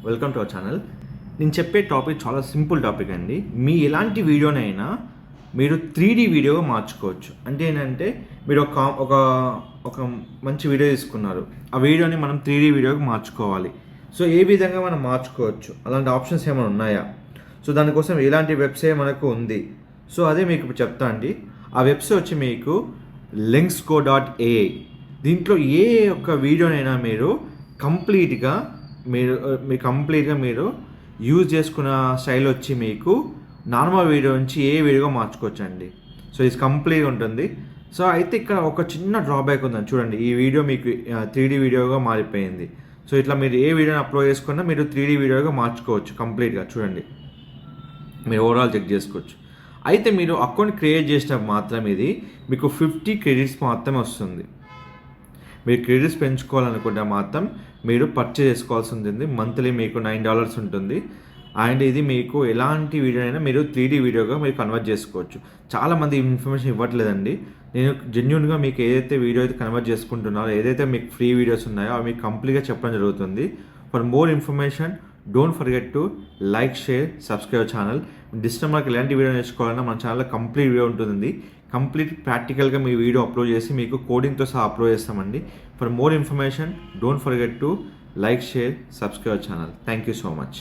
Welcome to our channel. నేను చెప్పే topic చాలా సింపుల్ టాపిక్ అండి. మీ ఎలాంటి వీడియోనైనా మీరు 3D వీడియోగా మార్చుకోవచ్చు. అంటే ఏంటంటే మీరు ఒక ఒక మంచి వీడియో తీసుకున్నారు, ఆ వీడియోని మనం 3D వీడియోగా మార్చుకోవాలి. సో ఏ విధంగా మనం మార్చుకోవచ్చు, అలాంటి ఆప్షన్స్ ఏమైనా ఉన్నాయా? సో దానికోసం ఎలాంటి వెబ్సైట్ మనకు ఉంది, సో అదే మీకు ఇప్పుడు చెప్తా అండి. ఆ వెబ్సైట్ వచ్చి మీకు lenxco.ai. దీంట్లో ఏ ఒక్క వీడియోనైనా మీరు కంప్లీట్గా మీరు యూజ్ చేసుకున్న స్టైల్ వచ్చి మీకు నార్మల్ వీడియో నుంచి ఏ వీడియోగా మార్చుకోవచ్చు అండి. సో ఇది కంప్లీట్గా ఉంటుంది. సో అయితే ఇక్కడ ఒక చిన్న డ్రాబ్యాక్ ఉందని చూడండి. ఈ వీడియో మీకు 3D వీడియోగా మారిపోయింది. సో ఇట్లా మీరు ఏ వీడియోని అప్లోడ్ చేసుకున్నా మీరు 3D వీడియోగా మార్చుకోవచ్చు కంప్లీట్గా. చూడండి, మీరు ఓవరాల్ చెక్ చేసుకోవచ్చు. అయితే మీరు అకౌంట్ క్రియేట్ చేసినప్పుడు మాత్రం ఇది మీకు 50 క్రెడిట్స్ మాత్రమే వస్తుంది. మీరు క్రెడిట్స్ పెంచుకోవాలనుకుంటే మాత్రం మీరు పర్చేజ్ చేసుకోవాల్సి ఉంటుంది. మంత్లీ మీకు $9 ఉంటుంది. అండ్ ఇది మీకు ఎలాంటి వీడియో అయినా మీరు 3D వీడియోగా మీరు కన్వర్ట్ చేసుకోవచ్చు. చాలామంది ఇన్ఫర్మేషన్ ఇవ్వట్లేదండి. నేను జెన్యూన్గా మీకు ఏదైతే వీడియో అయితే కన్వర్ట్ చేసుకుంటున్నారో, ఏదైతే మీకు ఫ్రీ వీడియోస్ ఉన్నాయో అవి మీకు కంప్లీట్గా చెప్పడం జరుగుతుంది. For more information don't forget to like, share, subscribe channel. డిస్టర్బర్కి ఎలాంటి వీడియో నేర్చుకోవాలన్నా మన ఛానల్లో కంప్లీట్ వీడియో ఉంటుంది. కంప్లీట్ ప్రాక్టికల్గా మీ వీడియో అప్లోడ్ చేసి మీకు కోడింగ్తో సహా అప్లోడ్ చేస్తామండి. For more information don't forget to like, share, subscribe channel. Thank you so much.